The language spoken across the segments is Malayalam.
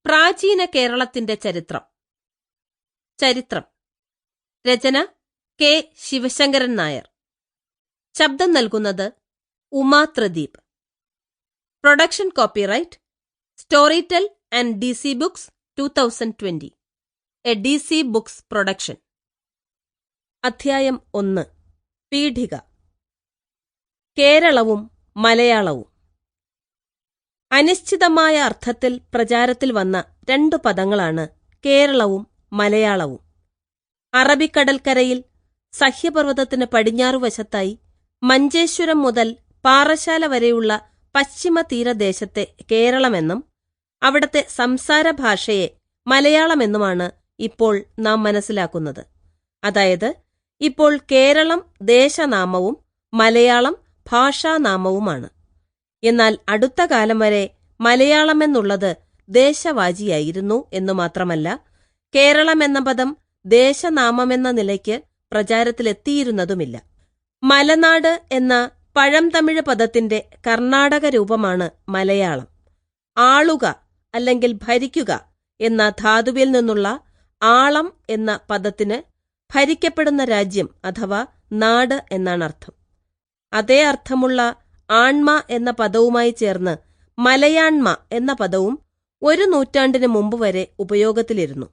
പ്രാചീന കേരളത്തിന്റെ ചരിത്രം. ചരിത്രം. രചന കെ ശിവശങ്കരൻ നായർ. ശബ്ദം നൽകുന്നത് Uma Thradeep. Production copyright Storytel and DC Books 2020, a DC Books production. അധ്യായം 1. പീഠിക. കേരളവും മലയാളവും. അനിശ്ചിതമായ അർത്ഥത്തിൽ പ്രചാരത്തിൽ വന്ന രണ്ടു പദങ്ങളാണ് കേരളവും മലയാളവും. അറബിക്കടൽക്കരയിൽ സഹ്യപർവ്വതത്തിന് പടിഞ്ഞാറുവശത്തായി മഞ്ചേശ്വരം മുതൽ പാറശാല വരെയുള്ള പശ്ചിമ തീരദേശത്തെ കേരളമെന്നും അവിടത്തെ സംസാര ഭാഷയെ മലയാളമെന്നുമാണ് ഇപ്പോൾ നാം മനസ്സിലാക്കുന്നത്. അതായത് ഇപ്പോൾ കേരളം ദേശനാമവും മലയാളം ഭാഷാനാമവുമാണ്. എന്നാൽ അടുത്ത കാലം വരെ മലയാളമെന്നുള്ളത് ദേശവാചിയായിരുന്നു എന്നു മാത്രമല്ല, കേരളമെന്ന പദം ദേശനാമമെന്ന നിലയ്ക്ക് പ്രചാരത്തിലെത്തിയിരുന്നതുമില്ല. മലനാട് എന്ന പഴംതമിഴ് പദത്തിന്റെ കർണാടക രൂപമാണ് മലയാളം. ആളുക അല്ലെങ്കിൽ ഭരിക്കുക എന്ന ധാതുവിൽ നിന്നുള്ള ആളം എന്ന പദത്തിന് ഭരിക്കപ്പെടുന്ന രാജ്യം അഥവാ നാട് എന്നാണ് അർത്ഥം. അതേ അർത്ഥമുള്ള ആൺമ എന്ന പദവുമായി ചേർന്ന് മലയാണ്മ എന്ന പദവും 1 നൂറ്റാണ്ടിന് മുമ്പ് വരെ ഉപയോഗത്തിലിരുന്നു.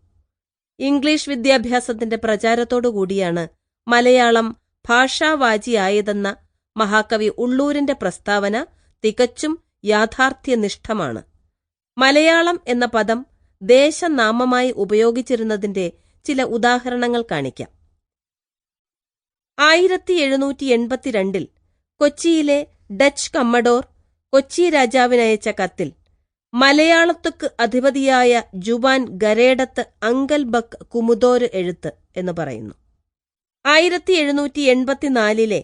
ഇംഗ്ലീഷ് വിദ്യാഭ്യാസത്തിന്റെ പ്രചാരത്തോടുകൂടിയാണ് മലയാളം ഭാഷാവാചിയായതെന്ന മഹാകവി ഉള്ളൂരിന്റെ പ്രസ്താവന തികച്ചും യാഥാർത്ഥ്യനിഷ്ഠമാണ്. മലയാളം എന്ന പദം ദേശനാമമായി ഉപയോഗിച്ചിരുന്നതിന്റെ ചില ഉദാഹരണങ്ങൾ കാണിക്കാം. 1782 കൊച്ചിയിലെ ഡച്ച് കമ്മഡോർ കൊച്ചി രാജാവിനയച്ച കത്തിൽ മലയാളത്തുക്ക് അധിപതിയായ ജുവാൻ ഗരേഡത്ത് അങ്കൽ ബക്ക് കുമുദോര് എഴുത്ത് എന്ന് പറയുന്നു. 1784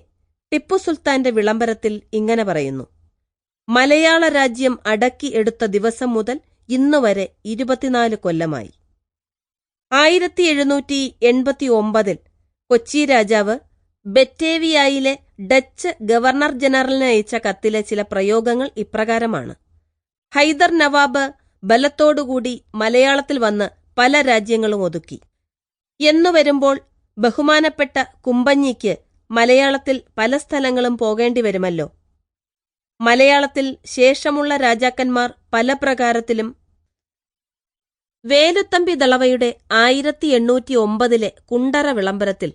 ടിപ്പു സുൽത്താന്റെ വിളംബരത്തിൽ ഇങ്ങനെ പറയുന്നു: മലയാള രാജ്യം അടക്കി എടുത്ത ദിവസം മുതൽ ഇന്നുവരെ 24 കൊല്ലമായി. 1789 കൊച്ചി രാജാവ് ബറ്റേവിയായിലെ ഡച്ച് ഗവർണർ ജനറലിനയച്ച കത്തിലെ ചില പ്രയോഗങ്ങൾ ഇപ്രകാരമാണ്: ഹൈദർ നവാബ് ബലത്തോടുകൂടി മലയാളത്തിൽ വന്ന് പല രാജ്യങ്ങളും ഒതുക്കി എന്നുവരുമ്പോൾ ബഹുമാനപ്പെട്ട കുമ്പഞ്ഞിക്ക് മലയാളത്തിൽ പല സ്ഥലങ്ങളും പോകേണ്ടി വരുമല്ലോ. മലയാളത്തിൽ ശേഷമുള്ള രാജാക്കന്മാർ പല പ്രകാരത്തിലും. വേലുത്തമ്പി ദളവയുടെ 1809 കുണ്ടറ വിളംബരത്തിൽ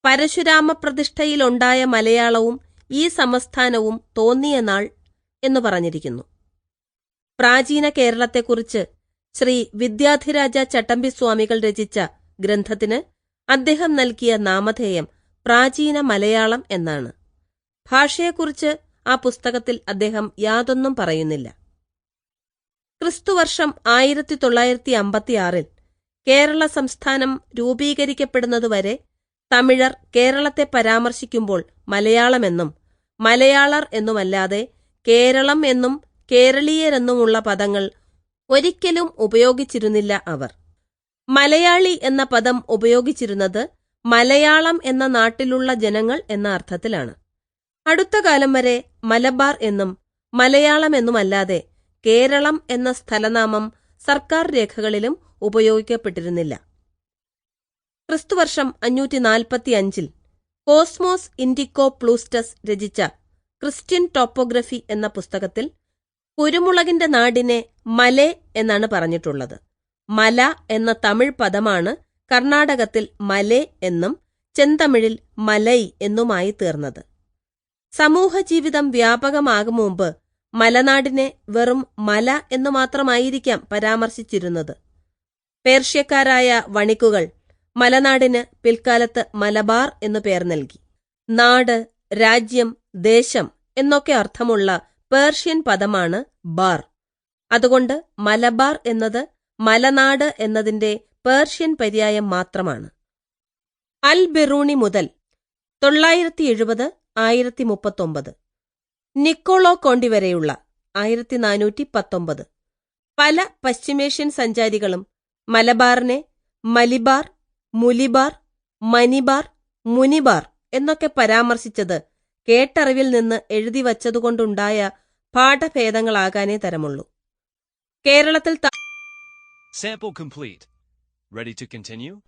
പരശുരാമപ്രതിഷ്ഠയിലുണ്ടായ മലയാളവും ഈ സംസ്ഥാനവും തോന്നിയ നാൾ എന്നു പറഞ്ഞിരിക്കുന്നു. പ്രാചീന കേരളത്തെക്കുറിച്ച് ശ്രീ വിദ്യാധിരാജ ചട്ടമ്പിസ്വാമികൾ രചിച്ച ഗ്രന്ഥത്തിന് അദ്ദേഹം നൽകിയ നാമധേയം പ്രാചീന മലയാളം എന്നാണ്. ഭാഷയെക്കുറിച്ച് ആ പുസ്തകത്തിൽ അദ്ദേഹം യാതൊന്നും പറയുന്നില്ല. ക്രിസ്തുവർഷം 1956 കേരള സംസ്ഥാനം രൂപീകരിക്കപ്പെടുന്നതുവരെ തമിഴർ കേരളത്തെ പരാമർശിക്കുമ്പോൾ മലയാളമെന്നും മലയാളർ എന്നുമല്ലാതെ കേരളം എന്നും കേരളീയരെന്നുമുള്ള പദങ്ങൾ ഒരിക്കലും ഉപയോഗിച്ചിരുന്നില്ല അവർ. മലയാളി എന്ന പദം ഉപയോഗിച്ചിരുന്നത് മലയാളം എന്ന നാട്ടിലുള്ള ജനങ്ങൾ എന്ന അർത്ഥത്തിലാണ്. അടുത്ത കാലം വരെ മലബാർ എന്നും മലയാളം എന്നുമല്ലാതെ കേരളം എന്ന സ്ഥലനാമം സർക്കാർ രേഖകളിലും ഉപയോഗിക്കപ്പെട്ടിരുന്നില്ല. ക്രിസ്തുവർഷം 545 കോസ്മോസ് ഇൻഡിക്കോ പ്ലൂസ്റ്റസ് രചിച്ച ക്രിസ്ത്യൻ ടോപ്പോഗ്രഫി എന്ന പുസ്തകത്തിൽ കുരുമുളകിന്റെ നാടിനെ മലെ എന്നാണ് പറഞ്ഞിട്ടുള്ളത്. മല എന്ന തമിഴ് പദമാണ് കർണാടകത്തിൽ മലെ എന്നും ചെന്തമിഴിൽ മലൈ എന്നുമായി തീർന്നത്. സമൂഹജീവിതം വ്യാപകമാകും മുമ്പ് മലനാടിനെ വെറും മല എന്നു മാത്രമായിരിക്കാം പരാമർശിച്ചിരുന്നത്. പേർഷ്യക്കാരായ വണിക്കുകൾ മലനാടിന് പിൽക്കാലത്ത് മലബാർ എന്നു പേർ നൽകി. നാട്, രാജ്യം, ദേശം എന്നൊക്കെ അർത്ഥമുള്ള പേർഷ്യൻ പദമാണ് ബാർ. അതുകൊണ്ട് മലബാർ എന്നത് മലനാട് എന്നതിന്റെ പേർഷ്യൻ പര്യായം മാത്രമാണ്. അൽ ബിറൂണി മുതൽ 970-1039, നിക്കോളോ കോണ്ടി വരെയുള്ള 1419 പല പശ്ചിമേഷ്യൻ സഞ്ചാരികളും മലബാറിനെ മലിബാർ, മുലിബാർ, മനിബാർ, മുനിബാർ എന്നൊക്കെ പരാമർശിച്ചത് കേട്ടറിവിൽ നിന്ന് എഴുതിവച്ചതുകൊണ്ടുണ്ടായ പാഠഭേദങ്ങളാകാനേ തരമുള്ളൂ. കേരളത്തിൽ Sample complete. Ready to continue?